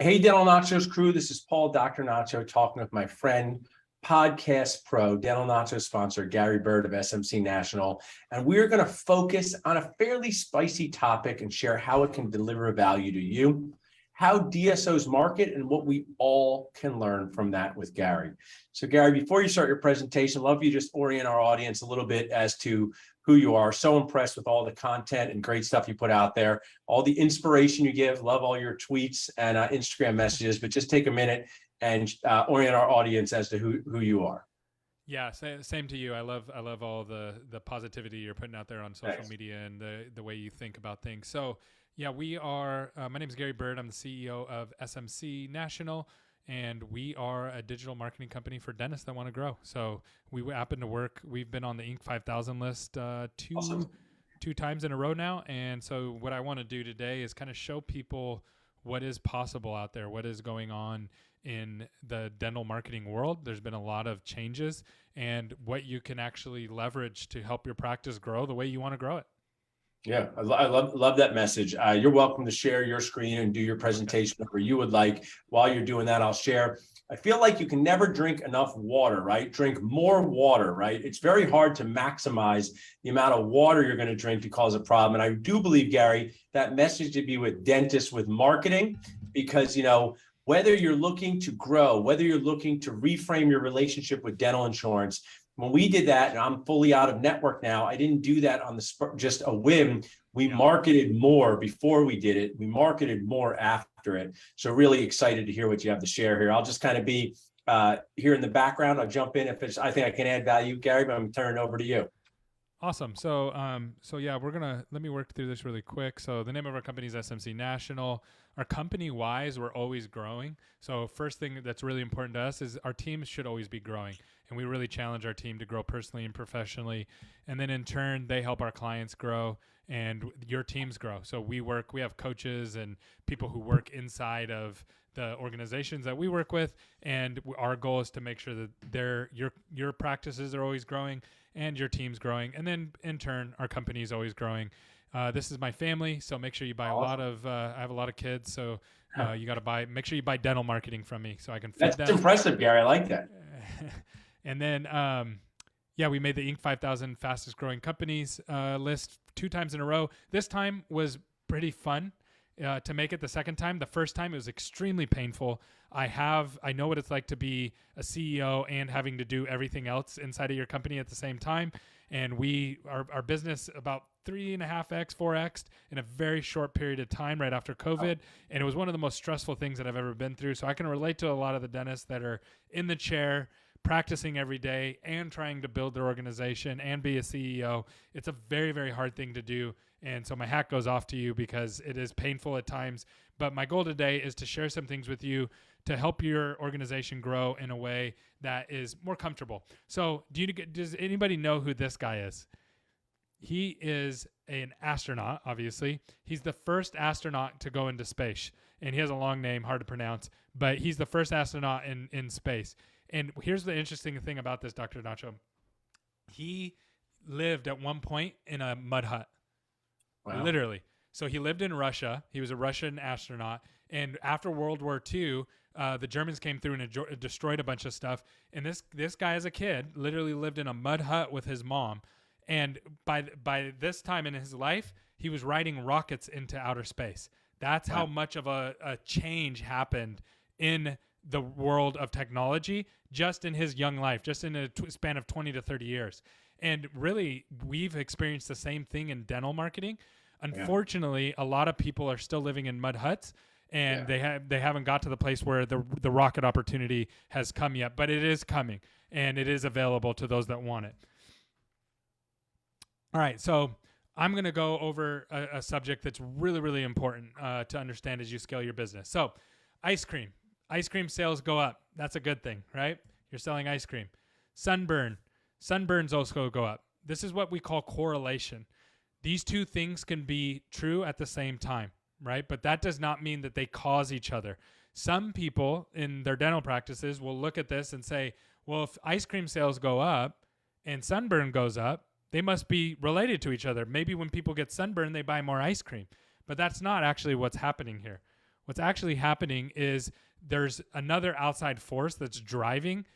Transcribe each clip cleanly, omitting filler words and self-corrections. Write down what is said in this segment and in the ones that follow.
Hey, Dental Nachos crew. This is Paul, Dr. Nacho, talking with my friend, Podcast Pro, Dental Nacho sponsor, Gary Bird of SMC National. And we're going to focus on a fairly spicy topic and share how it can deliver value to you, how DSOs market, and what we all can learn from that with Gary. So, Gary, before you start your presentation, I'd love you just orient our audience a little bit as to who you are. So impressed with all the content and great stuff you put out there, all the inspiration you give. Love all your tweets and Instagram messages, but just take a minute and orient our audience as to who you are. Yeah, same to you. I love all the positivity you're putting out there on social media and the way you think about things. So yeah, we are. My name is Gary Bird. I'm the CEO of SMC National, and we are a digital marketing company for dentists that want to grow. So we happen to work. We've been on the Inc. 5000 list two times in a row now. And so what I want to do today is kind of show people what is possible out there, what is going on in the dental marketing world. There's been a lot of changes, and what you can actually leverage to help your practice grow the way you want to grow it. Yeah, I love that message. You're welcome to share your screen and do your presentation whatever you would like. While you're doing that, I'll share. I feel like you can never drink enough water, right? Drink more water, right? It's very hard to maximize the amount of water you're going to drink to cause a problem. And I do believe, Gary, that message to be with dentists with marketing, because, whether you're looking to grow, whether you're looking to reframe your relationship with dental insurance, when we did that, and I'm fully out of network now, I didn't do that on just a whim. We marketed more before we did it. We marketed more after it. So really excited to hear what you have to share here. I'll just kind of be here in the background. I'll jump in if I think I can add value, Gary, but I'm turning it over to you. Awesome. So yeah, let me work through this really quick. So the name of our company is SMC National. Our company wise, we're always growing. So first thing that's really important to us is our teams should always be growing. And we really challenge our team to grow personally and professionally. And then in turn, they help our clients grow and your teams grow. So we have coaches and people who work inside of the organizations that we work with. And our goal is to make sure that your practices are always growing and your team's growing. And then in turn, our company is always growing. This is my family. So make sure you buy I have a lot of kids. So you got to make sure you buy dental marketing from me so I can feed them. That's impressive, Gary. I like that. And then, we made the Inc. 5000 fastest growing companies list 2 times in a row. This time was pretty fun to make it the second time. The first time it was extremely painful. I know what it's like to be a CEO and having to do everything else inside of your company at the same time. And our business about 3.5x, 4x in a very short period of time right after COVID. And it was one of the most stressful things that I've ever been through. So I can relate to a lot of the dentists that are in the chair, practicing every day and trying to build their organization and be a CEO. It's a very, very hard thing to do. And so my hat goes off to you because it is painful at times. But my goal today is to share some things with you to help your organization grow in a way that is more comfortable. So does anybody know who this guy is? He is an astronaut, obviously. He's the first astronaut to go into space. And he has a long name, hard to pronounce, but he's the first astronaut in space. And here's the interesting thing about this, Dr. Nacho. He lived at one point in a mud hut. Wow. Literally. So he lived in Russia. He was a Russian astronaut. And after World War II, the Germans came through and destroyed a bunch of stuff. And this guy as a kid literally lived in a mud hut with his mom. And by this time in his life, he was riding rockets into outer space. That's how much of a change happened in the world of technology just in his young life, just in a span of 20 to 30 years. And really, we've experienced the same thing in dental marketing. Unfortunately, a lot of people are still living in mud huts, and they haven't got to the place where the rocket opportunity has come yet, but it is coming, and it is available to those that want it. All right, so I'm going to go over a subject that's really, really important to understand as you scale your business. So ice cream. Ice cream sales go up. That's a good thing, right? You're selling ice cream. Sunburns also go up. This is what we call correlation. These two things can be true at the same time, right? But that does not mean that they cause each other. Some people in their dental practices will look at this and say, well, if ice cream sales go up and sunburn goes up, they must be related to each other. Maybe when people get sunburn, they buy more ice cream. But that's not actually what's happening here. What's actually happening is there's another outside force that's driving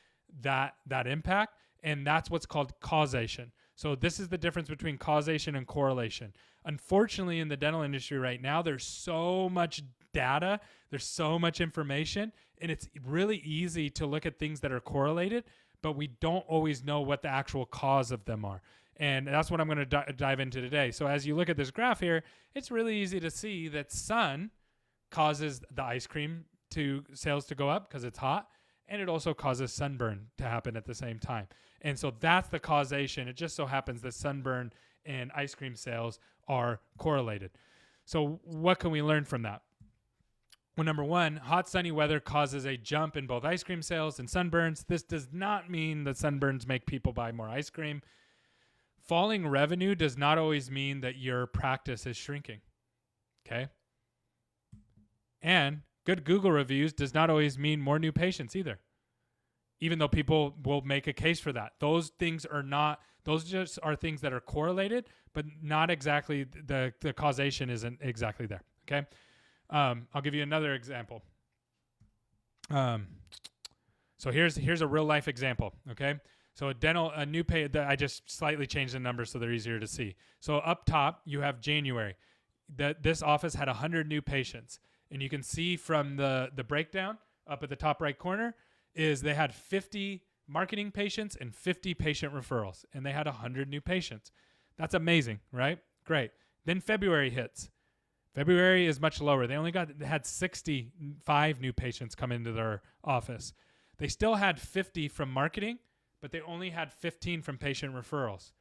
that impact, and that's what's called causation. So this is the difference between causation and correlation. Unfortunately, in the dental industry right now, there's so much data, there's so much information, and it's really easy to look at things that are correlated, but we don't always know what the actual cause of them are. And that's what I'm going to dive into today. So as you look at this graph here, it's really easy to see that sun causes the ice cream sales to go up because it's hot, and it also causes sunburn to happen at the same time. And so that's the causation. It just so happens that sunburn and ice cream sales are correlated. So what can we learn from that? Well, number one, hot, sunny weather causes a jump in both ice cream sales and sunburns. This does not mean that sunburns make people buy more ice cream. Falling revenue does not always mean that your practice is shrinking. Okay? And good Google reviews does not always mean more new patients either, even though people will make a case for that. Those things are not, those just are things that are correlated, but not exactly, the causation isn't exactly there. Okay? I'll give you another example. So here's a real life example. Okay. So a new pay, I just slightly changed the numbers so they're easier to see. So up top, you have January. This office had 100 new patients. And you can see from the breakdown up at the top right corner is they had 50 marketing patients and 50 patient referrals. And they had 100 new patients. That's amazing, right? Great. Then February hits. February is much lower. They only had 65 new patients come into their office. They still had 50 from marketing, but they only had 15 from patient referrals.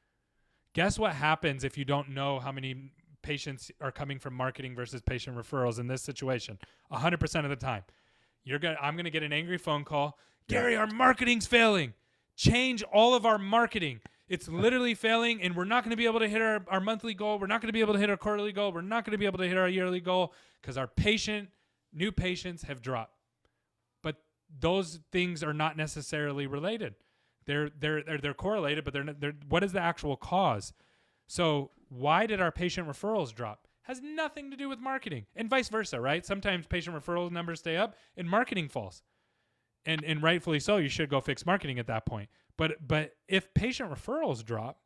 Guess what happens if you don't know how many patients are coming from marketing versus patient referrals in this situation? 100% of the time. I'm going to get an angry phone call. Gary, our marketing's failing. Change all of our marketing. It's literally failing, and we're not going to be able to hit our monthly goal. We're not going to be able to hit our quarterly goal. We're not going to be able to hit our yearly goal because our new patients have dropped. But those things are not necessarily related. They're correlated, but they're what is the actual cause? So why did our patient referrals drop? Has nothing to do with marketing, and vice versa, right? Sometimes patient referral numbers stay up and marketing falls. And rightfully so, you should go fix marketing at that point. But if patient referrals drop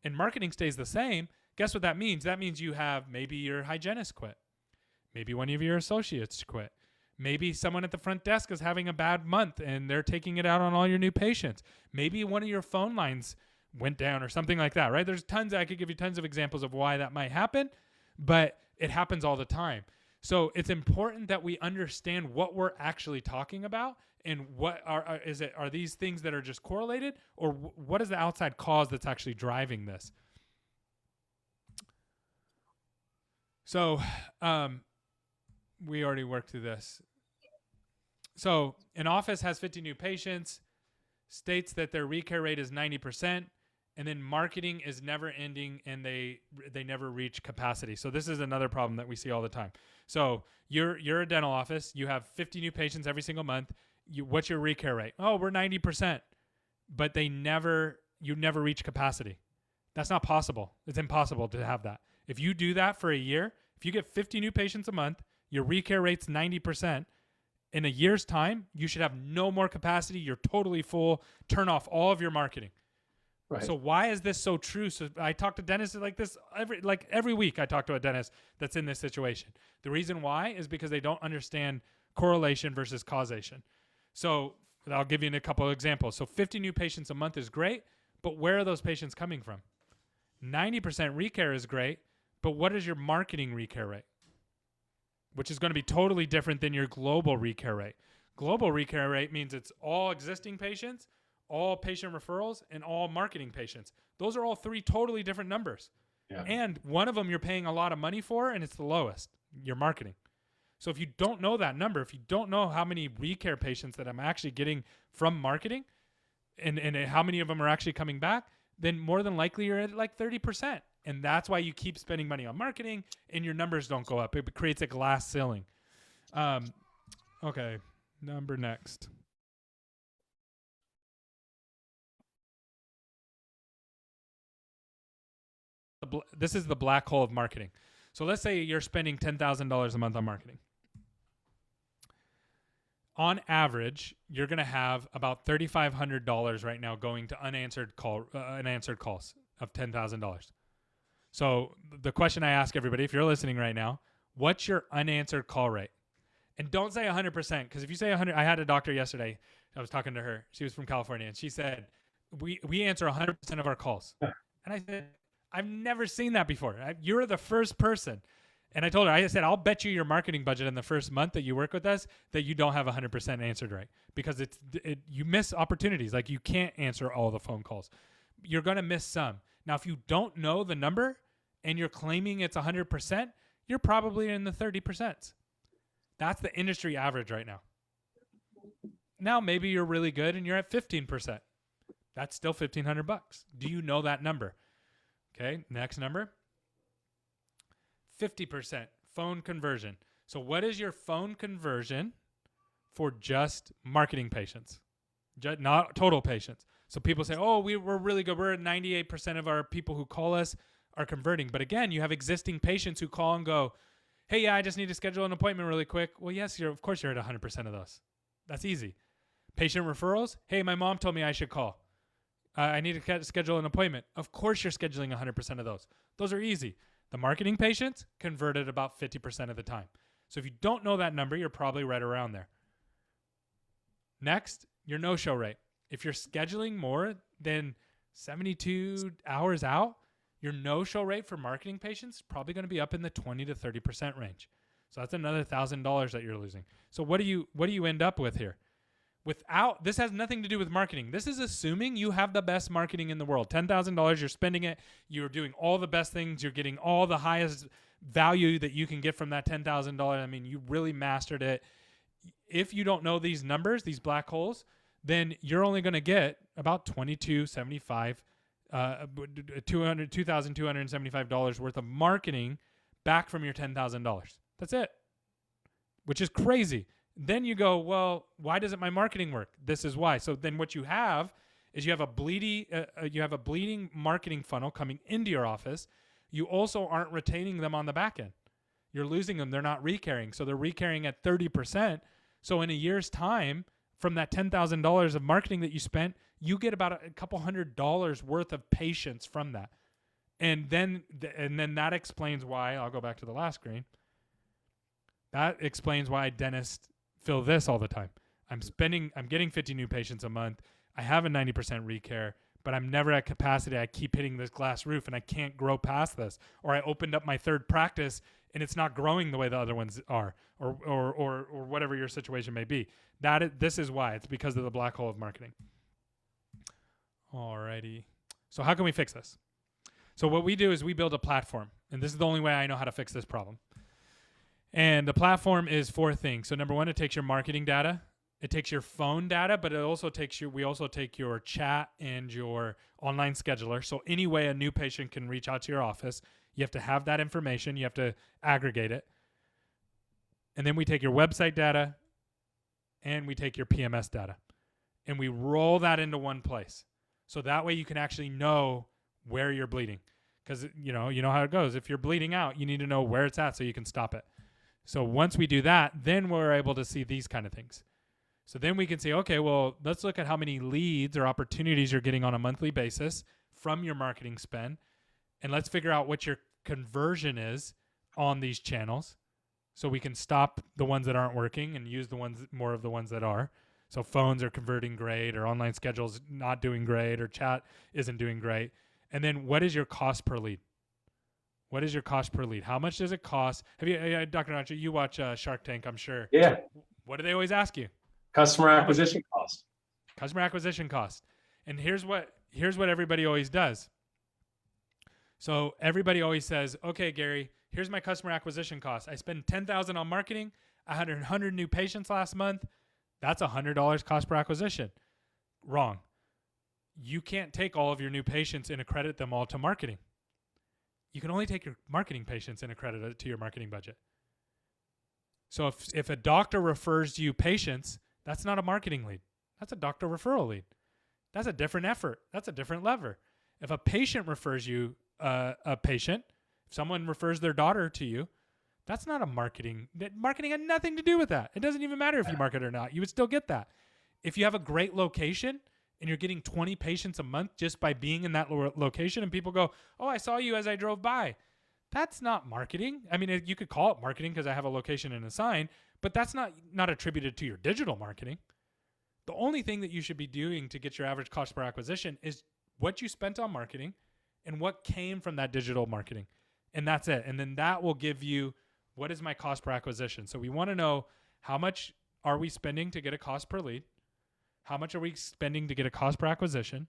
and marketing stays the same, guess what that means? That means you have maybe your hygienist quit. Maybe one of your associates quit. Maybe someone at the front desk is having a bad month and they're taking it out on all your new patients. Maybe one of your phone lines went down or something like that, right? I could give you tons of examples of why that might happen, but it happens all the time. So it's important that we understand what we're actually talking about and what are these things that are just correlated, or what is the outside cause that's actually driving this? So we already worked through this. So an office has 50 new patients, states that their recare rate is 90%, and then marketing is never ending and they never reach capacity. So this is another problem that we see all the time. So you're a dental office, you have 50 new patients every single month. What's your recare rate? Oh, we're 90%, but you never reach capacity. That's not possible. It's impossible to have that. If you do that for a year, if you get 50 new patients a month, your recare rate's 90%. In a year's time, you should have no more capacity. You're totally full. Turn off all of your marketing. Right. So why is this so true? So I talk to dentists like this every week. I talk to a dentist that's in this situation. The reason why is because they don't understand correlation versus causation. So I'll give you a couple of examples. So 50 new patients a month is great, but where are those patients coming from? 90% recare is great, but what is your marketing recare rate? Which is going to be totally different than your global recare rate. Global recare rate means it's all existing patients, all patient referrals, and all marketing patients. Those are all three totally different numbers. Yeah. And one of them you're paying a lot of money for, and it's the lowest, your marketing. So if you don't know that number, if you don't know how many recare patients that I'm actually getting from marketing and how many of them are actually coming back, then more than likely you're at like 30%. And that's why you keep spending money on marketing and your numbers don't go up. It creates a glass ceiling. Okay, number next. This is the black hole of marketing. So let's say you're spending $10,000 a month on marketing. on average, you're going to have about $3,500 right now going to unanswered calls of $10,000. So the question I ask everybody, if you're listening right now, what's your unanswered call rate? And don't say 100%, because if you say 100, I had a doctor yesterday. I was talking to her. She was from California, and she said, we answer 100% of our calls. And I said, I've never seen that before. You're the first person. And I told her, I said, I'll bet you your marketing budget in the first month that you work with us that you don't have 100% answered right, because you miss opportunities. Like, you can't answer all the phone calls. You're going to miss some. Now, if you don't know the number and you're claiming it's 100%, you're probably in the 30%. That's the industry average right now. Now, maybe you're really good and you're at 15%. That's still $1,500. Do you know that number? Okay, next number. 50% phone conversion. So what is your phone conversion for just marketing patients? Not total patients. So people say, oh, we're really good. We're at 98% of our people who call us are converting. But again, you have existing patients who call and go, hey, yeah, I just need to schedule an appointment really quick. Well, yes, of course you're at 100% of those. That's easy. Patient referrals. Hey, my mom told me I should call. I need to schedule an appointment. Of course you're scheduling 100% of those. Those are easy. The marketing patients converted about 50% of the time. So if you don't know that number, you're probably right around there. Next, your no-show rate. If you're scheduling more than 72 hours out, your no-show rate for marketing patients is probably going to be up in the 20 to 30% range. So that's another $1,000 that you're losing. So what do you end up with here? This has nothing to do with marketing. This is assuming you have the best marketing in the world. $10,000, you're spending it. You're doing all the best things. You're getting all the highest value that you can get from that $10,000. I mean, you really mastered it. If you don't know these numbers, these black holes, then you're only going to get about $2,275 worth of marketing back from your $10,000. That's it, which is crazy. Then you go, well, why doesn't my marketing work? This is why. So then what you have is you have a bleeding marketing funnel coming into your office. You also aren't retaining them on the back end. You're losing them. They're not recarrying. So they're recarrying at 30%. So in a year's time, from that $10,000 of marketing that you spent, you get about a couple $100 worth of patients from that. And then that explains why, I'll go back to the last screen. That explains why dentists fill this all the time. I'm getting 50 new patients a month. I have a 90% recare, but I'm never at capacity. I keep hitting this glass roof and I can't grow past this. Or I opened up my third practice and it's not growing the way the other ones are, or whatever your situation may be. This is why. It's because of the black hole of marketing. Alrighty. So how can we fix this? So what we do is we build a platform, and this is the only way I know how to fix this problem. And the platform is 4 things. So number 1, it takes your marketing data. It takes your phone data, but we also take your chat and your online scheduler. So any way a new patient can reach out to your office, you have to have that information. You have to aggregate it. And then we take your website data and we take your PMS data and we roll that into one place. So that way you can actually know where you're bleeding. Because you know how it goes. If you're bleeding out, you need to know where it's at so you can stop it. So once we do that, then we're able to see these kind of things. So then we can say, okay, well, let's look at how many leads or opportunities you're getting on a monthly basis from your marketing spend. And let's figure out what your conversion is on these channels so we can stop the ones that aren't working and use more of the ones that are. So phones are converting great, or online schedules not doing great, or chat isn't doing great. And then what is your cost per lead? What is your cost per lead? How much does it cost? Have you, Dr. Nacho, you watch Shark Tank, I'm sure. Yeah. What do they always ask you? Customer acquisition cost. Customer acquisition cost. And here's what everybody always does. So everybody always says, okay, Gary, here's my customer acquisition cost. I spend $10,000 on marketing. I had 100 new patients last month. That's $100 cost per acquisition. Wrong. You can't take all of your new patients and accredit them all to marketing. You can only take your marketing patients and accredit it to your marketing budget. So if a doctor refers you patients, that's not a marketing lead. That's a doctor referral lead. That's a different effort. That's a different lever. If a patient refers you a patient, if someone refers their daughter to you, That's not a marketing. Marketing had nothing to do with that. It doesn't even matter if you market or not. You would still get that. If you have a great location and you're getting 20 patients a month just by being in that location, and people go, oh, I saw you as I drove by. That's not marketing. I mean, you could call it marketing because I have a location and a sign, but that's not attributed to your digital marketing. The only thing that you should be doing to get your average cost per acquisition is what you spent on marketing and what came from that digital marketing. And that's it. And then that will give you, what is my cost per acquisition? So we want to know, how much are we spending to get a cost per lead? How much are we spending to get a cost per acquisition?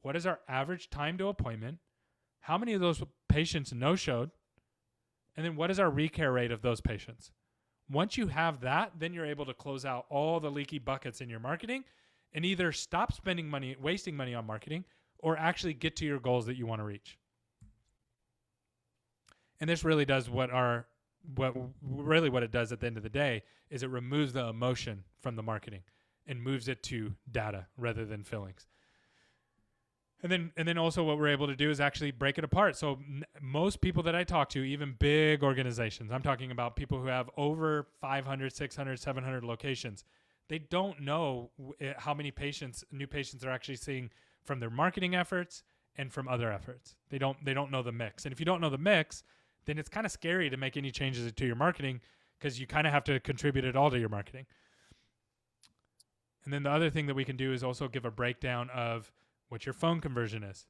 What is our average time to appointment? How many of those patients no-showed? And then what is our recare rate of those patients? Once you have that, then you're able to close out all the leaky buckets in your marketing and either stop spending money, wasting money on marketing, or actually get to your goals that you want to reach. And this really does what it does at the end of the day is it removes the emotion from the marketing and moves it to data rather than fillings. And then also what we're able to do is actually break it apart. So most people that I talk to, even big organizations, I'm talking about people who have over 500, 600, 700 locations, they don't know how many new patients they're actually seeing from their marketing efforts and from other efforts. They don't know the mix. And if you don't know the mix, then it's kind of scary to make any changes to your marketing because you kind of have to contribute it all to your marketing. And then the other thing that we can do is also give a breakdown of what your phone conversion is.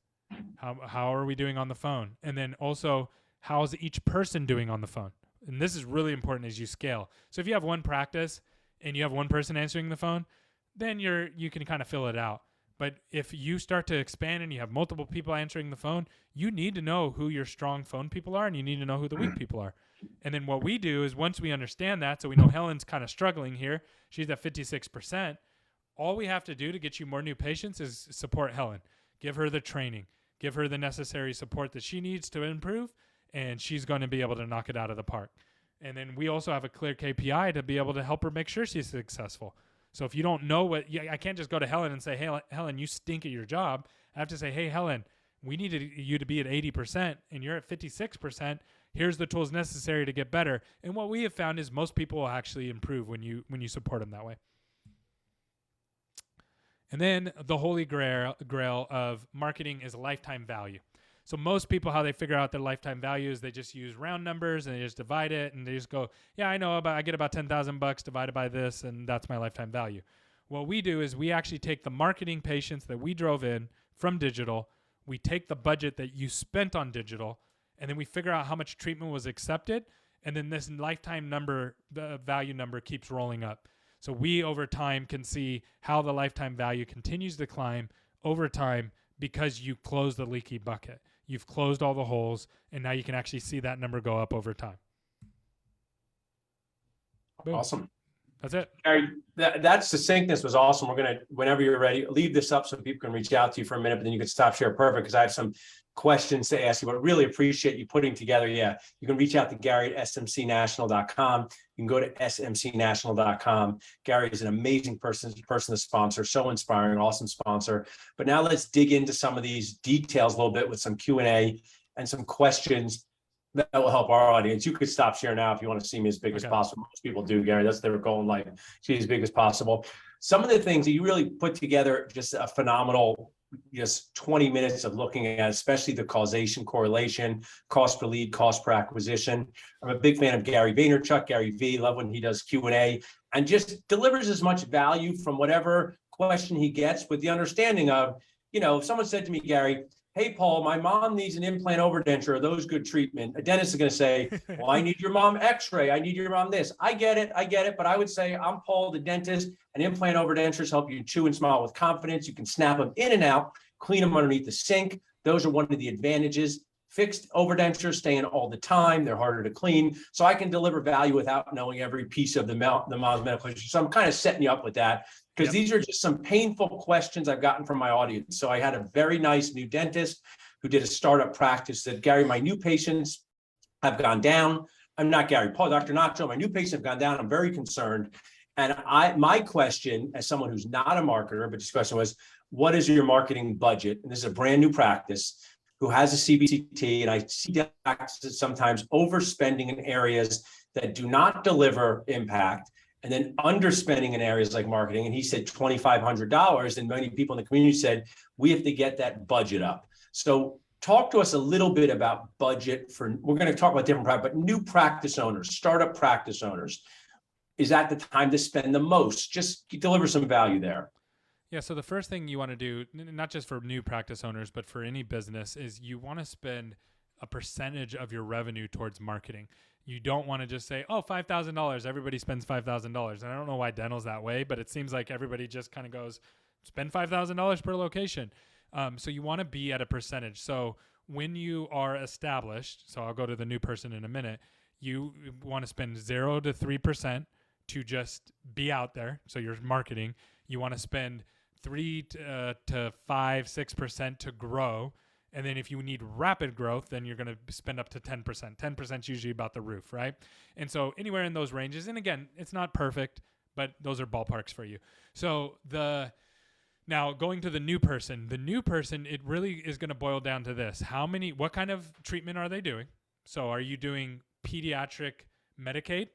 How are we doing on the phone? And then also, how is each person doing on the phone? And this is really important as you scale. So if you have one practice and you have one person answering the phone, then you can kind of fill it out. But if you start to expand and you have multiple people answering the phone, you need to know who your strong phone people are and you need to know who the weak people are. And then what we do is once we understand that, so we know Helen's kind of struggling here, she's at 56%, all we have to do to get you more new patients is support Helen. Give her the training. Give her the necessary support that she needs to improve, and she's going to be able to knock it out of the park. And then we also have a clear KPI to be able to help her make sure she's successful. So if you don't know I can't just go to Helen and say, hey, Helen, you stink at your job. I have to say, hey, Helen, we need you to be at 80% and you're at 56%. Here's the tools necessary to get better. And what we have found is most people will actually improve when you support them that way. And then the holy grail of marketing is lifetime value. So most people, how they figure out their lifetime value is they just use round numbers and they just divide it and they just go, yeah, I get about $10,000 divided by this and that's my lifetime value. What we do is we actually take the marketing patients that we drove in from digital, we take the budget that you spent on digital, and then we figure out how much treatment was accepted, and then this lifetime number, the value number keeps rolling up. So we, over time, can see how the lifetime value continues to climb over time because you closed the leaky bucket. You've closed all the holes, and now you can actually see that number go up over time. Boom. Awesome. That's it. Gary, that succinctness was awesome. We're going to, whenever you're ready, leave this up so people can reach out to you for a minute, but then you can stop share. Perfect, because I have some questions to ask you, but really appreciate you putting together. Yeah, you can reach out to Gary at smcnational.com. You can go to smcnational.com. Gary is an amazing person to sponsor, so inspiring, awesome sponsor. But now let's dig into some of these details a little bit with some Q&A and some questions that will help our audience. You could stop share now if you want to see me as big as possible. Most people do, Gary. That's their goal in life. See as big as possible. Some of the things that you really put together, just a phenomenal, just 20 minutes of looking at, especially the causation, correlation, cost per lead, cost per acquisition. I'm a big fan of Gary Vaynerchuk, Gary V. Love when he does Q&A and just delivers as much value from whatever question he gets with the understanding of, if someone said to me, Gary, hey, Paul, my mom needs an implant overdenture. Are those good treatment? A dentist is going to say, well, I need your mom x-ray. I need your mom this. I get it. But I would say, I'm Paul, the dentist, and implant overdentures help you chew and smile with confidence. You can snap them in and out, clean them underneath the sink. Those are one of the advantages. Fixed overdentures stay in all the time. They're harder to clean. So I can deliver value without knowing every piece of the mom's medical history. So I'm kind of setting you up with that, because these are just some painful questions I've gotten from my audience. So I had a very nice new dentist who did a startup practice that, Gary, my new patients have gone down. I'm not Gary, Paul, Dr. Nacho, my new patients have gone down. I'm very concerned. And my question, as someone who's not a marketer, but this question was, what is your marketing budget? And this is a brand new practice. who has a CBCT, and I see practices sometimes overspending in areas that do not deliver impact, and then underspending in areas like marketing. And he said $2,500, and many people in the community said, we have to get that budget up. So talk to us a little bit about budget for, we're going to talk about different practice, but new practice owners, startup practice owners. Is that the time to spend the most? Just deliver some value there. Yeah. So the first thing you want to do, not just for new practice owners, but for any business, is you want to spend a percentage of your revenue towards marketing. You don't want to just say, oh, $5,000. Everybody spends $5,000. And I don't know why dental's that way, but it seems like everybody just kind of goes, spend $5,000 per location. So you want to be at a percentage. So when you are established, so I'll go to the new person in a minute, you want to spend 0 to 3% to just be out there. So you're marketing. You want to spend 3 to 5, 6% to grow. And then if you need rapid growth, then you're going to spend up to 10%. 10% is usually about the roof, right? And so anywhere in those ranges, and again, it's not perfect, but those are ballparks for you. So now going to the new person, it really is going to boil down to this. What kind of treatment are they doing? So are you doing pediatric Medicaid,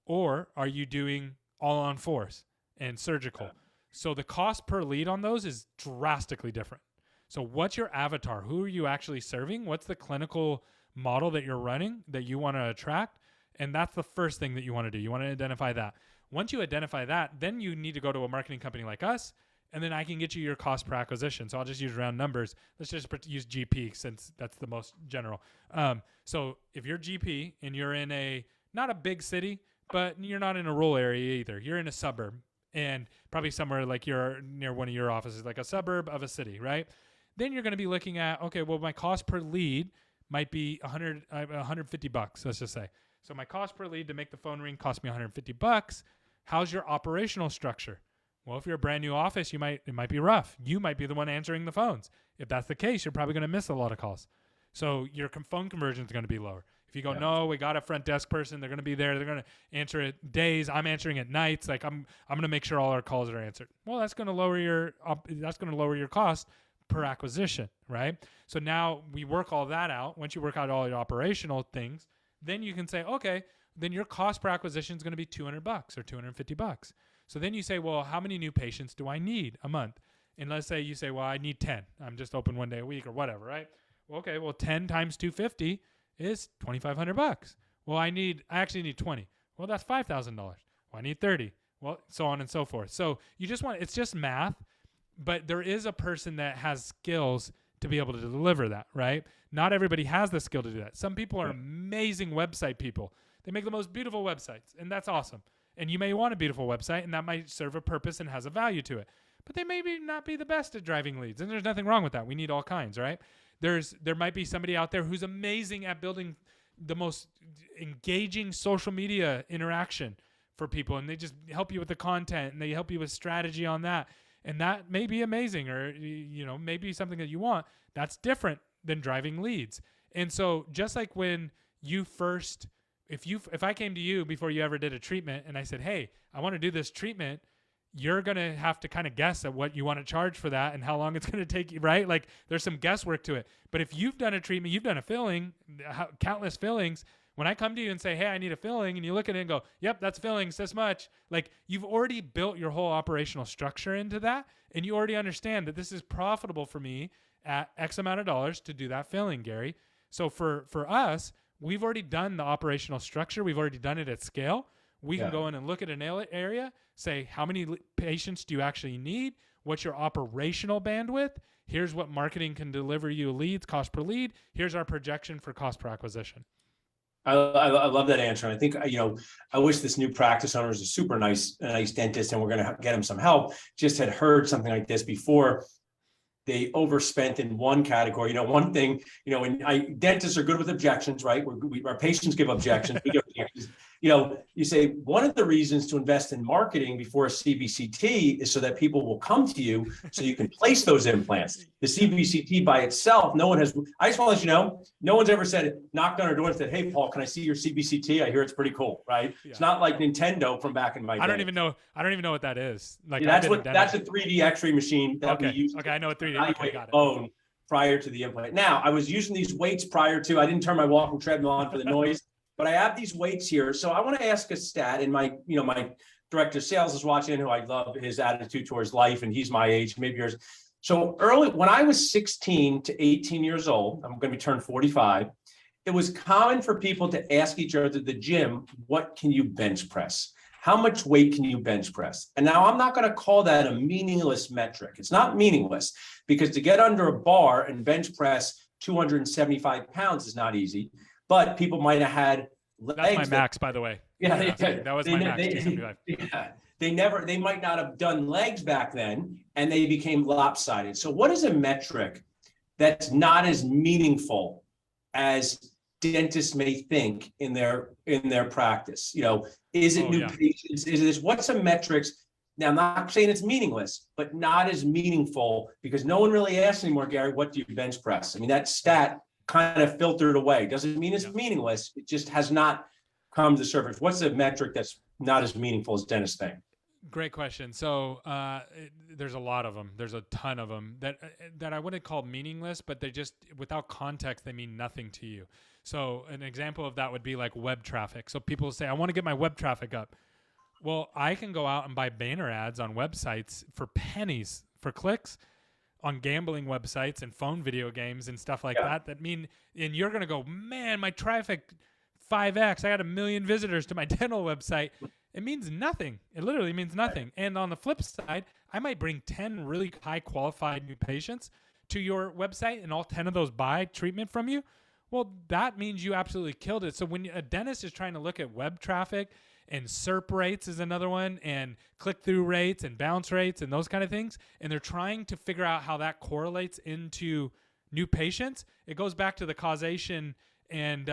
or are you doing all on fours and surgical? So the cost per lead on those is drastically different. So what's your avatar? Who are you actually serving? What's the clinical model that you're running that you want to attract? And that's the first thing that you want to do. You want to identify that. Once you identify that, then you need to go to a marketing company like us, and then I can get you your cost per acquisition. So I'll just use round numbers. Let's just use GP since that's the most general. So if you're GP and you're in not a big city, but you're not in a rural area either. You're in a suburb, and probably somewhere like you're near one of your offices, like a suburb of a city, right? Then you're going to be looking at, okay, well, my cost per lead might be $150, let's just say. So my cost per lead to make the phone ring cost me $150. How's your operational structure? Well, if you're a brand new office, it might be rough. You might be the one answering the phones. If that's the case, you're probably going to miss a lot of calls. So your phone conversion is going to be lower. If you go, no, we got a front desk person, they're going to be there, they're going to answer it days, I'm answering at nights, like I'm going to make sure all our calls are answered. Well, that's going to lower your cost per acquisition, right? So now we work all that out. Once you work out all your operational things, then you can say, okay, then your cost per acquisition is going to be $200 or $250. So then you say, well, how many new patients do I need a month? And let's say you say, well, I need 10. I'm just open one day a week or whatever, right? Well, okay, well, 10 times 250 is $2,500. Well, I actually need 20. Well, that's $5,000. Well, I need 30. Well, so on and so forth. So it's just math, but there is a person that has skills to be able to deliver that, right? Not everybody has the skill to do that. Some people are amazing website people. They make the most beautiful websites, and that's awesome. And you may want a beautiful website, and that might serve a purpose and has a value to it. But they may not be the best at driving leads, and there's nothing wrong with that. We need all kinds, right? There might be somebody out there who's amazing at building the most engaging social media interaction for people, and they just help you with the content, and they help you with strategy on that. And that may be amazing, or maybe something that you want. That's different than driving leads. And so just like when you first, if I came to you before you ever did a treatment and I said, hey, I want to do this treatment, you're going to have to kind of guess at what you want to charge for that and how long it's going to take you, right? Like there's some guesswork to it. But if you've done a treatment, you've done a filling, countless fillings, when I come to you and say, hey, I need a filling, and you look at it and go, yep, that's fillings this much. Like you've already built your whole operational structure into that, and you already understand that this is profitable for me at X amount of dollars to do that filling, Gary. So for us, we've already done the operational structure. We've already done it at scale. We can go in and look at an area, say, how many patients do you actually need? What's your operational bandwidth? Here's what marketing can deliver you leads, cost per lead. Here's our projection for cost per acquisition. I love that answer. And I think, I wish this new practice owner is a super nice dentist, and we're going to get him some help. Just had heard something like this before. They overspent in one category. One thing, dentists are good with objections, right? Our patients give objections. We give objections. You say one of the reasons to invest in marketing before a CBCT is so that people will come to you so you can place those implants. The CBCT by itself, I just want to let you know, no one's ever knocked on our door and said, hey, Paul, can I see your CBCT? I hear it's pretty cool, right? Yeah. It's not like Nintendo from back in my day. I don't even know what that is. Like that's a 3D X-ray machine that we use. Okay, I know what 3D. Okay, got it. prior to the implant. Now, I was using these weights prior to, I didn't turn my walking treadmill on for the noise, but I have these weights here. So I want to ask a stat, and my director of sales is watching, who I love his attitude towards life, and he's my age, maybe yours. So early, when I was 16 to 18 years old, I'm going to be turned 45, it was common for people to ask each other at the gym, what can you bench press? How much weight can you bench press? And now I'm not going to call that a meaningless metric. It's not meaningless, because to get under a bar and bench press 275 pounds is not easy, but people might have had legs. That's my max, by the way. Yeah, that was my max, 275. Yeah, they might not have done legs back then, and they became lopsided. So what is a metric that's not as meaningful as dentists may think in their practice? Is it new patients? Is this, what's some metrics? Now, I'm not saying it's meaningless, but not as meaningful, because no one really asks anymore, Gary, what do you bench press? I mean, that stat kind of filtered away. Doesn't mean it's meaningless. It just has not come to the surface. What's the metric that's not as meaningful as dentists think? Great question. So there's a lot of them. There's a ton of them that I wouldn't call meaningless, but they just, without context, they mean nothing to you. So an example of that would be like web traffic. So people say, I want to get my web traffic up. Well, I can go out and buy banner ads on websites for pennies, for clicks, on gambling websites and phone video games and stuff like that mean, and you're going to go, man, my traffic 5x, I got 1 million visitors to my dental website. It means nothing. It literally means nothing. And on the flip side, I might bring 10 really high qualified new patients to your website, and all 10 of those buy treatment from you. Well, that means you absolutely killed it. So when a dentist is trying to look at web traffic, and SERP rates is another one, and click-through rates and bounce rates and those kind of things, and they're trying to figure out how that correlates into new patients, it goes back to the causation and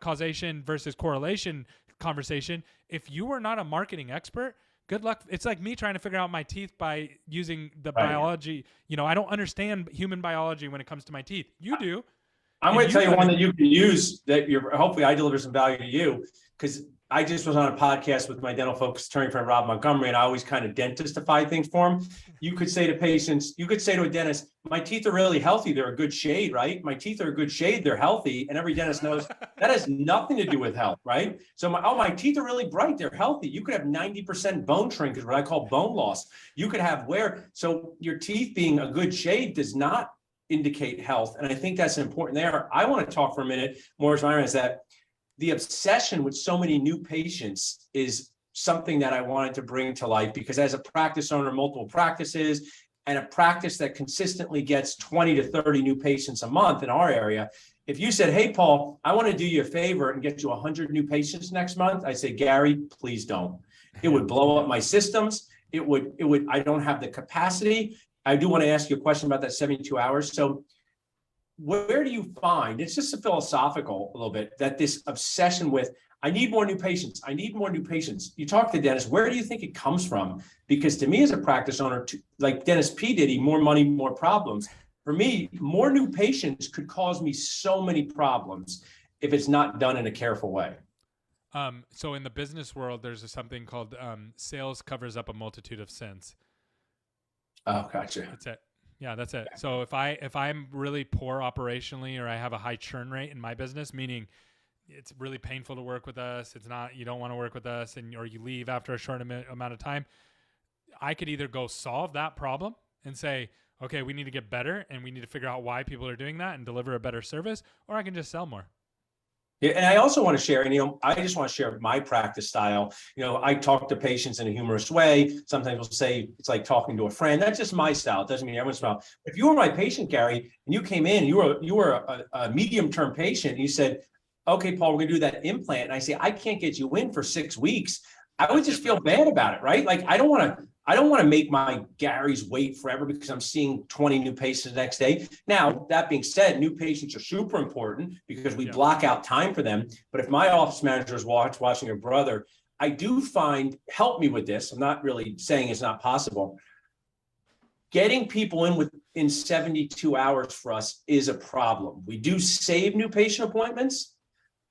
causation versus correlation conversation. If you are not a marketing expert, good luck. It's like me trying to figure out my teeth by using the biology. I don't understand human biology when it comes to my teeth. You do. I'm going to tell you one that you can use that hopefully I deliver some value to you, because I just was on a podcast with my dental focus attorney friend, Rob Montgomery, and I always kind of dentistify things for him. You could say to patients, you could say to a dentist, my teeth are really healthy. They're a good shade, right? My teeth are a good shade. They're healthy. And every dentist knows that has nothing to do with health, right? So my teeth are really bright. They're healthy. You could have 90% bone shrinkage, what I call bone loss. You could have so your teeth being a good shade does not indicate health. And I think that's important there. I want to talk for a minute more, is that the obsession with so many new patients is something that I wanted to bring to life, because as a practice owner, multiple practices, and a practice that consistently gets 20 to 30 new patients a month in our area, if you said, hey, Paul, I want to do you a favor and get you 100 new patients next month, I'd say, Gary, please don't. It would blow up my systems. It would, I don't have the capacity. I do want to ask you a question about that 72 hours. So where do you find, it's just a philosophical a little bit, that this obsession with, I need more new patients. I need more new patients. You talk to dentists, where do you think it comes from? Because to me as a practice owner, like Dennis P. Diddy, more money, more problems. For me, more new patients could cause me so many problems if it's not done in a careful way. So in the business world, there's something called sales covers up a multitude of sins. Oh, gotcha. That's it. Yeah, that's it. So if I'm really poor operationally, or I have a high churn rate in my business, meaning it's really painful to work with us, you don't want to work with us, or you leave after a short amount of time, I could either go solve that problem and say, okay, we need to get better and we need to figure out why people are doing that and deliver a better service, or I can just sell more. Yeah, and I also want to share, I just want to share my practice style. I talk to patients in a humorous way. Sometimes we'll say it's like talking to a friend. That's just my style. It doesn't mean everyone's style. If you were my patient, Gary, and you came in, you were a medium-term patient, and you said, okay, Paul, we're going to do that implant. And I say, I can't get you in for 6 weeks. I would just feel bad about it, right? Like, I don't want to make my Garys wait forever because I'm seeing 20 new patients the next day. Now, that being said, new patients are super important because we block out time for them. But if my office manager is watching your brother, I do find, help me with this, I'm not really saying it's not possible, getting people in 72 hours for us is a problem. We do save new patient appointments,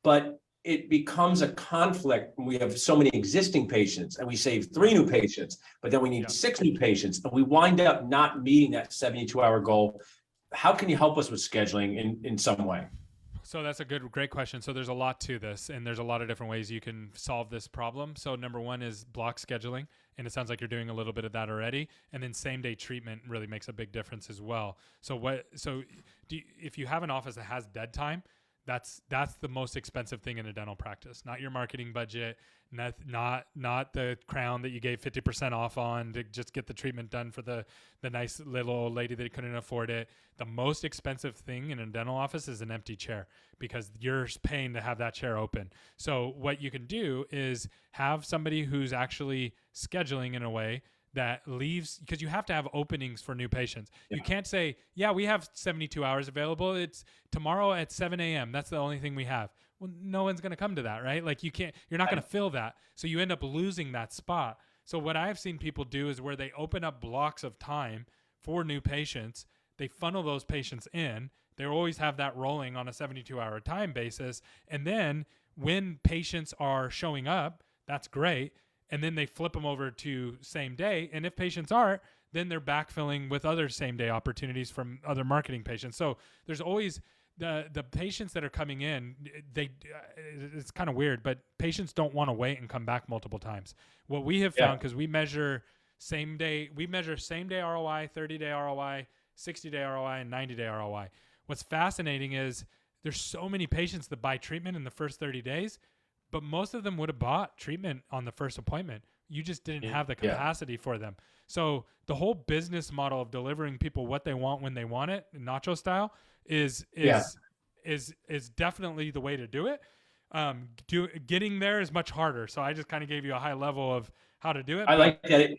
but it becomes a conflict when we have so many existing patients and we save 3 new patients, but then we need 6 new patients, and we wind up not meeting that 72-hour goal. how can you help us with scheduling in some way? So that's a great question. So there's a lot to this, and there's a lot of different ways you can solve this problem. So number one is block scheduling, and it sounds like you're doing a little bit of that already. And then same day treatment really makes a big difference as well. So if you have an office that has dead time, that's the most expensive thing in a dental practice. Not your marketing budget, not the crown that you gave 50% off on to just get the treatment done for the nice little old lady that couldn't afford it. The most expensive thing in a dental office is an empty chair, because you're paying to have that chair open. So what you can do is have somebody who's actually scheduling in a way that leaves, because you have to have openings for new patients. Yeah. You can't say, yeah, we have 72 hours available. It's tomorrow at 7 a.m. That's the only thing we have. Well, no one's going to come to that, right? Like you're not going to fill that. So you end up losing that spot. So what I've seen people do is where they open up blocks of time for new patients, they funnel those patients in. They always have that rolling on a 72-hour time basis. And then when patients are showing up, that's great. And then they flip them over to same day. And if patients aren't, then they're backfilling with other same day opportunities from other marketing patients. So there's always the patients that are coming in, it's kind of weird, but patients don't want to wait and come back multiple times. What we have found, because we measure same day ROI, 30-day ROI, 60-day ROI, and 90-day ROI. What's fascinating is there's so many patients that buy treatment in the first 30 days, but most of them would have bought treatment on the first appointment. You just didn't have the capacity for them. So the whole business model of delivering people what they want when they want it, Nacho style, is definitely the way to do it. Getting there is much harder. So I just kind of gave you a high level of how to do it. I like that.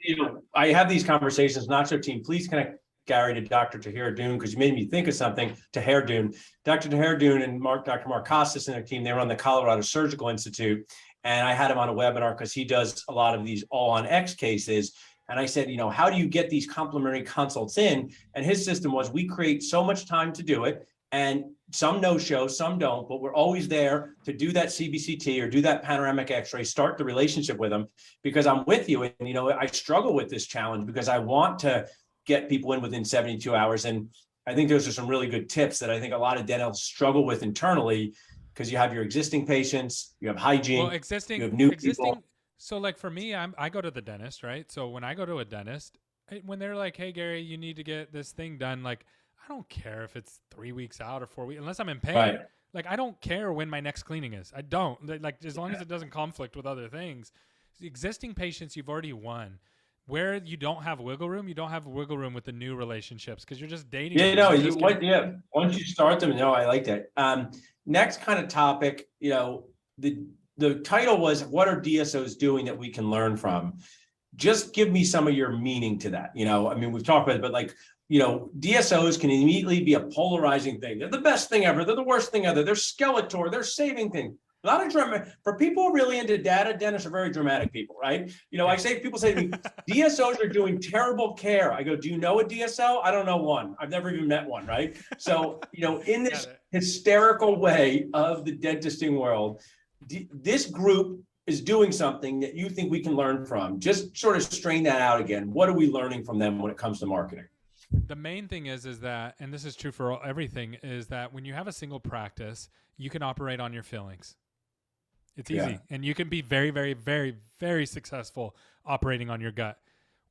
I have these conversations. Nacho team, please connect Gary to Dr. Tahir Dune, because you made me think of something. Tahir Dune, Dr. Tahir Dune and Dr. Mark Costas and their team, they run the Colorado Surgical Institute. And I had him on a webinar because he does a lot of these all on X cases. And I said, how do you get these complimentary consults in? And his system was, we create so much time to do it. And some no-show, some don't, but we're always there to do that CBCT or do that panoramic X-ray, start the relationship with them, because I'm with you. And, I struggle with this challenge because I want to get people in within 72 hours. And I think those are some really good tips that I think a lot of dentists struggle with internally, because you have your existing patients, you have hygiene, you have new people. So like for me, I go to the dentist, right? So when I go to a dentist, when they're like, hey, Gary, you need to get this thing done, like, I don't care if it's 3 weeks out or 4 weeks, unless I'm in pain. Right. Like, I don't care when my next cleaning is. I don't. Like, as long as it doesn't conflict with other things. Existing patients, you've already won. Where you don't have wiggle room, you don't have wiggle room with the new relationships, because you're just dating. Once you start them, I like that. Next kind of topic, the title was, what are DSOs doing that we can learn from? Just give me some of your meaning to that. We've talked about it, but DSOs can immediately be a polarizing thing. They're the best thing ever. They're the worst thing ever. They're Skeletor. They're saving things. A lot of drama for people really into data. Dentists are very dramatic people, right? People say to me, DSOs are doing terrible care. I go, do you know a DSO? I don't know one. I've never even met one, right? So, in this hysterical way of the dentisting world, this group is doing something that you think we can learn from. Just sort of strain that out again. What are we learning from them when it comes to marketing? The main thing is that, and this is true for everything, is that when you have a single practice, you can operate on your feelings. It's easy. And you can be very, very, very, very successful operating on your gut.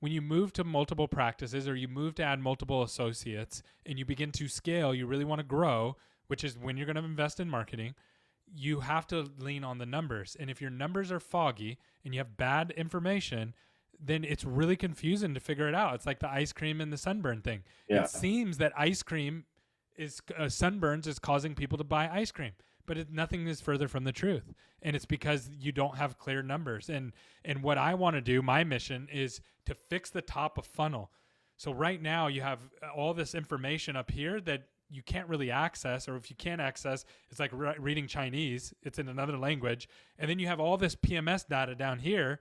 When you move to multiple practices, or you move to add multiple associates, and you begin to scale, you really want to grow, which is when you're going to invest in marketing, you have to lean on the numbers. And if your numbers are foggy and you have bad information, then it's really confusing to figure it out. It's like the ice cream and the sunburn thing. Yeah. It seems that ice cream is sunburns is causing people to buy ice cream, but nothing is further from the truth. And it's because you don't have clear numbers. And what I want to do, my mission, is to fix the top of funnel. So right now you have all this information up here that you can't really access, or if you can't access, it's like reading Chinese. It's in another language. And then you have all this PMS data down here,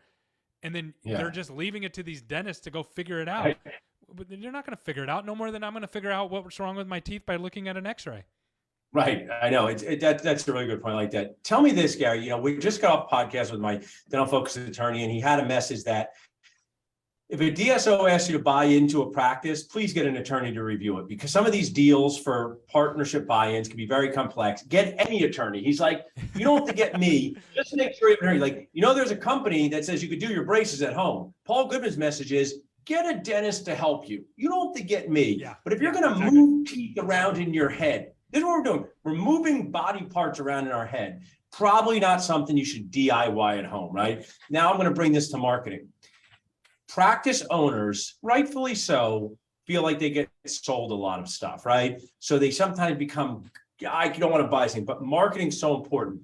and then they're just leaving it to these dentists to go figure it out. But they're not going to figure it out no more than I'm going to figure out what's wrong with my teeth by looking at an X-ray. Right. I know. That's a really good point like that. Tell me this, Gary. We just got off a podcast with my dental focus attorney, and he had a message that if a DSO asks you to buy into a practice, please get an attorney to review it, because some of these deals for partnership buy-ins can be very complex. Get any attorney. He's like, you don't have to get me. Just make sure you're like, there's a company that says you could do your braces at home. Paul Goodman's message is, get a dentist to help you. You don't have to get me. Yeah. But if you're going to exactly. move teeth around in your head, this is what we're doing. We're moving body parts around in our head. Probably not something you should DIY at home, right? Now I'm going to bring this to marketing. Practice owners, rightfully so, feel like they get sold a lot of stuff, right? So they sometimes become, I don't want to buy something, but marketing is so important.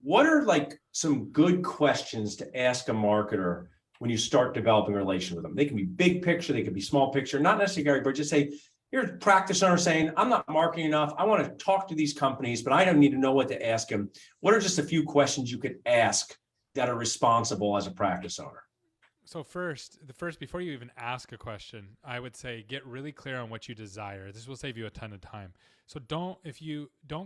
What are like some good questions to ask a marketer when you start developing a relation with them? They can be big picture, they can be small picture, not necessarily Gary, but just say, here's a practice owner saying, I'm not marketing enough. I want to talk to these companies, but I don't need to know what to ask them. What are just a few questions you could ask that are responsible as a practice owner? So before you even ask a question, I would say get really clear on what you desire. This will save you a ton of time. So don't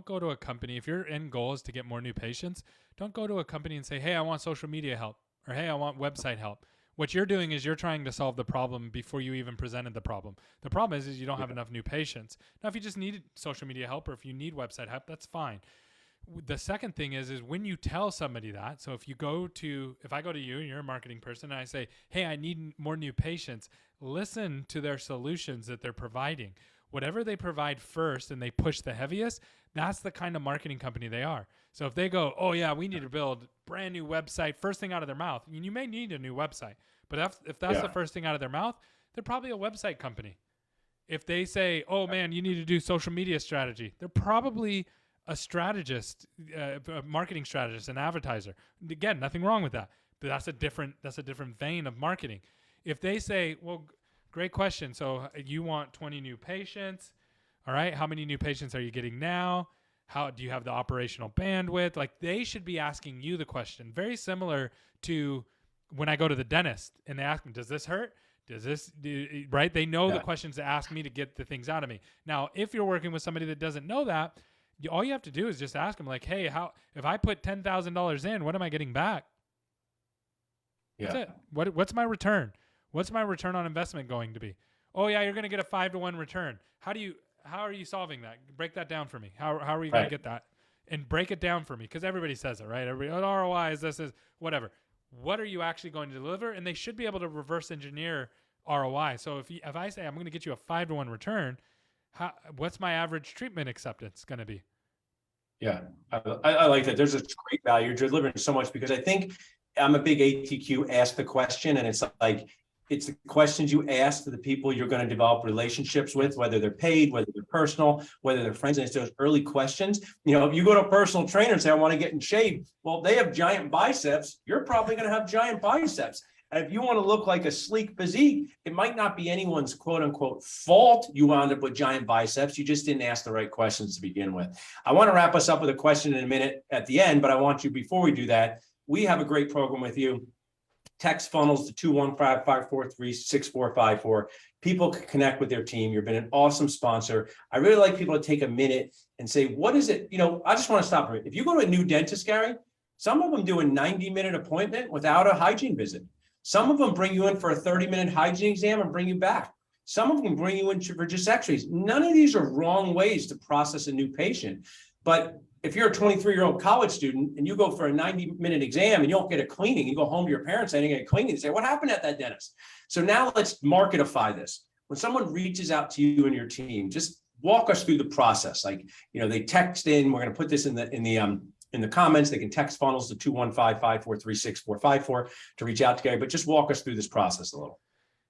go to a company, if your end goal is to get more new patients, don't go to a company and say, hey, I want social media help, or hey, I want website help. What you're doing is you're trying to solve the problem before you even presented the problem. The problem is you don't have enough new patients. Now, if you just need social media help or if you need website help, that's fine. The second thing is when you tell somebody that, so if I go to you and you're a marketing person and I say, hey, I need more new patients, listen to their solutions that they're providing. Whatever they provide first and they push the heaviest, that's the kind of marketing company they are. So if they go, oh yeah, we need to build brand new website, first thing out of their mouth, and you may need a new website, but if that's the first thing out of their mouth, they're probably a website company. If they say, oh man, you need to do social media strategy, they're probably a strategist, a marketing strategist, an advertiser. Again, nothing wrong with that, but that's a different vein of marketing. If they say, well, great question. So you want 20 new patients. All right. How many new patients are you getting now? How do you have the operational bandwidth? Like, they should be asking you the question. Very similar to when I go to the dentist and they ask me, does this hurt? Right? They know the questions to ask me to get the things out of me. Now, if you're working with somebody that doesn't know that, all you have to do is just ask them, like, hey, if I put $10,000 in, what am I getting back? Yeah. That's it. What's my return? What's my return on investment going to be? Oh yeah, you're going to get a 5-to-1 return. How are you solving that? Break that down for me. How are you going to get that? And break it down for me, because everybody says it, right? Everybody, ROI is this, is whatever. What are you actually going to deliver? And they should be able to reverse engineer ROI. So if I say I'm going to get you a 5-to-1 return, what's my average treatment acceptance going to be? Yeah, I like that. There's a great value. You're delivering so much, because I think I'm a big ATQ ask the question, and it's like, it's the questions you ask to the people you're going to develop relationships with, whether they're paid, whether they're personal, whether they're friends. And it's those early questions. If you go to a personal trainer and say, I want to get in shape, well, they have giant biceps. You're probably going to have giant biceps. And if you want to look like a sleek physique, it might not be anyone's quote unquote fault you wound up with giant biceps. You just didn't ask the right questions to begin with. I want to wrap us up with a question in a minute at the end, but I want you, before we do that, we have a great program with you. Text funnels to 215-543-6454. People can connect with their team. You've been an awesome sponsor. I really like people to take a minute and say, what is it? I just want to stop right. If you go to a new dentist, Gary, some of them do a 90-minute appointment without a hygiene visit. Some of them bring you in for a 30-minute hygiene exam and bring you back. Some of them bring you in for just x-rays. None of these are wrong ways to process a new patient. But if you're a 23-year-old college student and you go for a 90-minute exam and you don't get a cleaning, you go home to your parents and you get a cleaning, and say, what happened at that dentist? So now let's marketify this. When someone reaches out to you and your team, just walk us through the process. Like, they text in, we're going to put this in the comments. They can text funnels to 215-543-6454 to reach out to Gary, but just walk us through this process a little.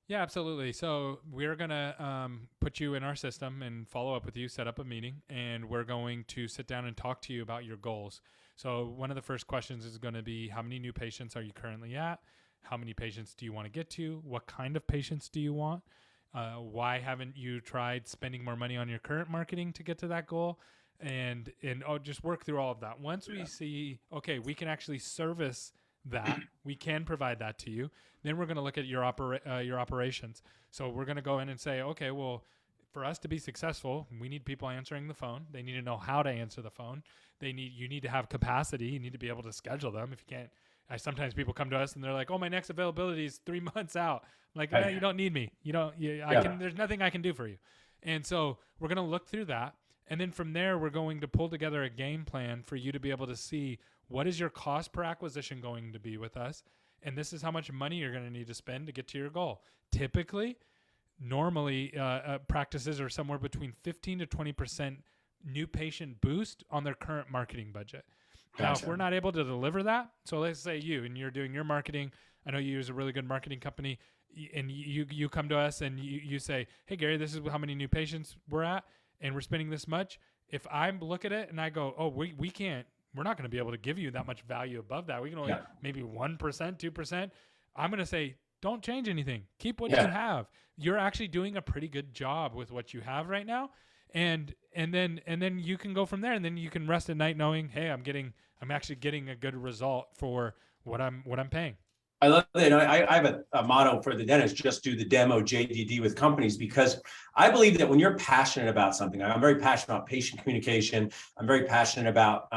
Yeah, absolutely. So we're going to put you in our system and follow up with you, set up a meeting, and we're going to sit down and talk to you about your goals. So one of the first questions is going to be, how many new patients are you currently at? How many patients do you want to get to? What kind of patients do you want? Why haven't you tried spending more money on your current marketing to get to that goal? And just work through all of that. Once we see, okay, we can actually service that, we can provide that to you, then we're going to look at your operations. So we're going to go in and say, okay, well, for us to be successful, we need people answering the phone. They need to know how to answer the phone. You need to have capacity. You need to be able to schedule them. Sometimes people come to us and they're like, "Oh, my next availability is 3 months out." I'm like, Right. "No, you don't need me. You don't. There's nothing I can do for you." And so we're gonna look through that, and then from there, we're going to pull together a game plan for you to be able to see what is your cost per acquisition going to be with us, and this is how much money you're going to need to spend to get to your goal. Typically, normally, practices are somewhere between 15 to 20% new patient boost on their current marketing budget. Now, if we're not able to deliver that, so let's say you're doing your marketing. I know you use a really good marketing company, and you come to us and you say, "Hey, Gary, this is how many new patients we're at, and we're spending this much." If I look at it and I go, "Oh, we can't, we're not going to be able to give you that much value above that. We can only maybe 1%, 2%." I'm going to say, "Don't change anything. Keep what you have. You're actually doing a pretty good job with what you have right now." And then you can go from there, and then you can rest at night knowing, "Hey, I'm actually getting a good result for what I'm paying." I love that. I have a motto for the dentist: just do the demo JDD with companies, because I believe that when you're passionate about something, I'm very passionate about patient communication. I'm very passionate about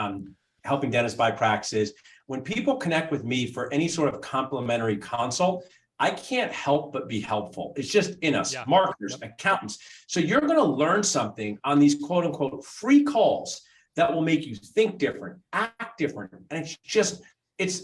helping dentists buy practices. When people connect with me for any sort of complimentary consult, I can't help but be helpful. It's just in us, marketers, accountants. So you're going to learn something on these quote unquote free calls that will make you think different, act different. And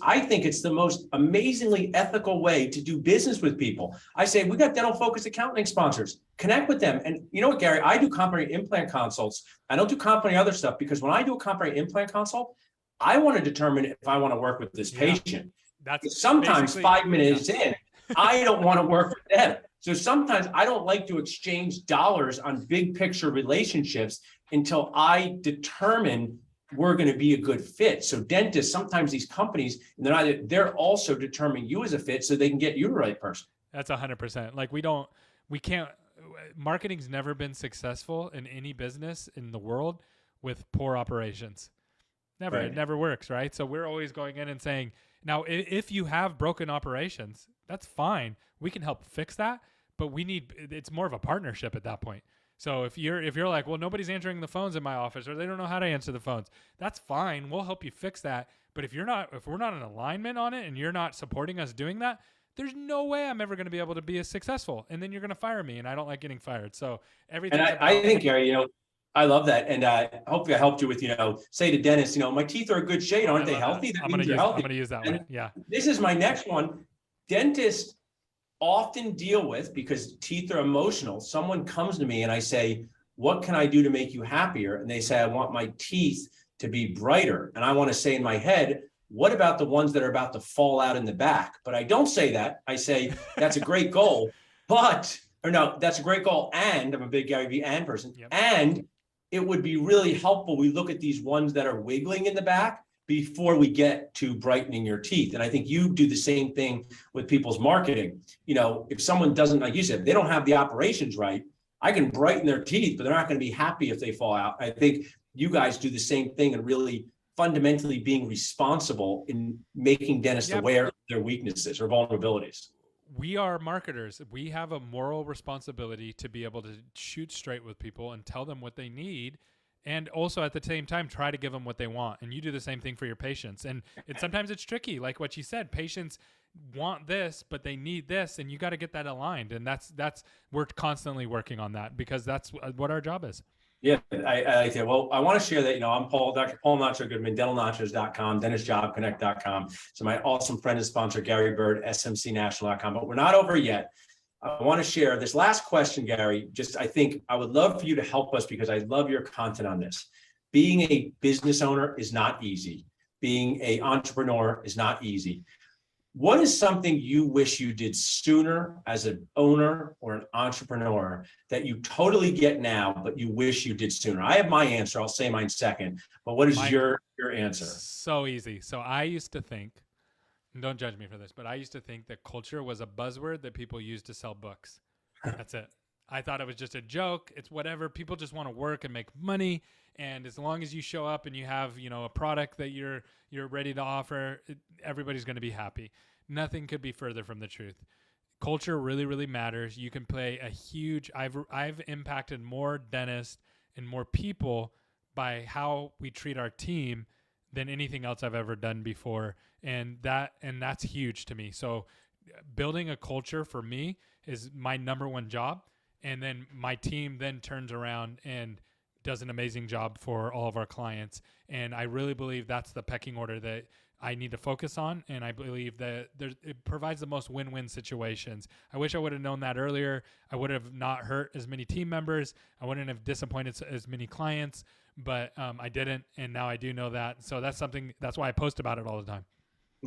I think it's the most amazingly ethical way to do business with people. I say, we got dental focused accounting sponsors, connect with them. And you know what, Gary, I do complementary implant consults. I don't do complementary other stuff, because when I do a complementary implant consult, I want to determine if I want to work with this patient. That's sometimes 5 minutes in, I don't want to work with them. So sometimes I don't like to exchange dollars on big picture relationships until I determine we're going to be a good fit. So dentists, sometimes these companies, they're also determining you as a fit so they can get you the right person. That's 100%. Like marketing's never been successful in any business in the world with poor operations. Never. Right. It never works, right? So we're always going in and saying, now, if you have broken operations, that's fine. We can help fix that, but it's more of a partnership at that point. So if you're like, "Well, nobody's answering the phones in my office, or they don't know how to answer the phones," that's fine. We'll help you fix that. But if we're not in alignment on it and you're not supporting us doing that, there's no way I'm ever going to be able to be as successful. And then you're going to fire me, and I don't like getting fired. So everything. And I think, Gary, I love that. And hopefully I helped you with, say to dentists, my teeth are in good shape. Aren't they healthy? I'm going to use that one. Yeah. This is my next one. Dentists often deal with, because teeth are emotional. Someone comes to me and I say, "What can I do to make you happier?" And they say, "I want my teeth to be brighter." And I want to say in my head, "What about the ones that are about to fall out in the back?" But I don't say that. I say, "That's a great goal, that's a great goal. And I'm a big Gary V and person. Yep. And it would be really helpful. We look at these ones that are wiggling in the back before we get to brightening your teeth." And I think you do the same thing with people's marketing. If someone doesn't, like you said, they don't have the operations right, I can brighten their teeth, but they're not going to be happy if they fall out. I think you guys do the same thing, and really fundamentally being responsible in making dentists aware of their weaknesses or vulnerabilities. We are marketers. We have a moral responsibility to be able to shoot straight with people and tell them what they need, and also at the same time try to give them what they want. And you do the same thing for your patients. And sometimes it's tricky, like what you said. Patients want this, but they need this, and you got to get that aligned. And that's we're constantly working on that, because that's what our job is. Yeah, I like that. Well, I want to share that, I'm Dr. Paul Nacho Goodman, dentalnachos.com, dentistjobconnect.com. So my awesome friend and sponsor, Gary Bird, SMCnational.com. But we're not over yet. I want to share this last question, Gary. I think I would love for you to help us, because I love your content on this. Being a business owner is not easy. Being an entrepreneur is not easy. What is something you wish you did sooner as an owner or an entrepreneur that you totally get now, but you wish you did sooner? I have my answer. I'll say mine second. But what is your answer? So easy. So I used to think, and don't judge me for this, but I used to think that culture was a buzzword that people used to sell books. That's it. I thought it was just a joke. It's whatever. People just want to work and make money. And as long as you show up and you have, a product that you're ready to offer, everybody's going to be happy. Nothing could be further from the truth. Culture really, really matters. You can play a huge, I've impacted more dentists and more people by how we treat our team than anything else I've ever done before. And that's huge to me. So building a culture for me is my number one job. And then my team then turns around and does an amazing job for all of our clients. And I really believe that's the pecking order that I need to focus on. And I believe that it provides the most win-win situations. I wish I would have known that earlier. I would have not hurt as many team members. I wouldn't have disappointed as many clients, but I didn't. And now I do know that. So that's why I post about it all the time.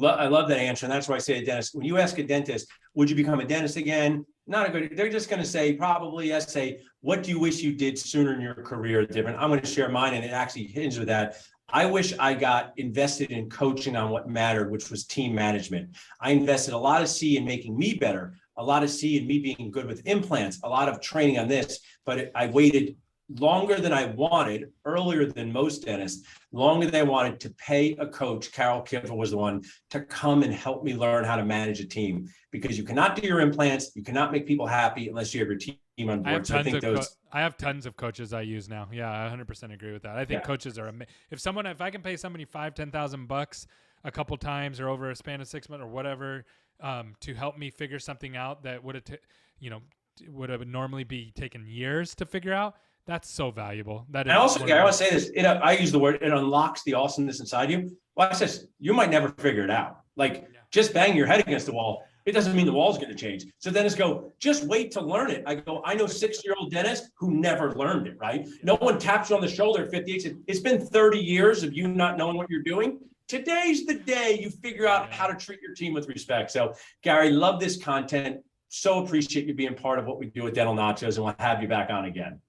I love that answer. And that's why I say a dentist, when you ask a dentist, would you become a dentist again? Not a good, they're just going to say probably yes. Say, what do you wish you did sooner in your career different? I'm going to share mine, and it actually hinges with that. I wish I got invested in coaching on what mattered, which was team management. I invested a lot of C in making me better, a lot of C in me being good with implants, a lot of training on this, but I waited longer than I wanted, earlier than most dentists, longer than I wanted to pay a coach. Carol Kiffel was the one to come and help me learn how to manage a team, because you cannot do your implants. You cannot make people happy unless you have your team on board. So I think I have tons of coaches I use now. Yeah, I 100% agree with that. I think coaches are if I can pay somebody $5,000-$10,000 a couple times or over a span of 6 months or whatever, to help me figure something out that would have normally be taken years to figure out. That's so valuable. And also, I want to say this. I use the word, it unlocks the awesomeness inside you. Well, I says you might never figure it out. Just bang your head against the wall. It doesn't mean the wall's going to change. So dentists go, just wait to learn it. I go, I know 6-year-old dentists who never learned it, right? No one taps you on the shoulder at 58. Said, it's been 30 years of you not knowing what you're doing. Today's the day you figure out how to treat your team with respect. So Gary, love this content. So appreciate you being part of what we do at Dental Nachos, and we'll have you back on again.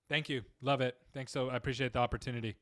Thank you. Love it. Thanks. I appreciate the opportunity.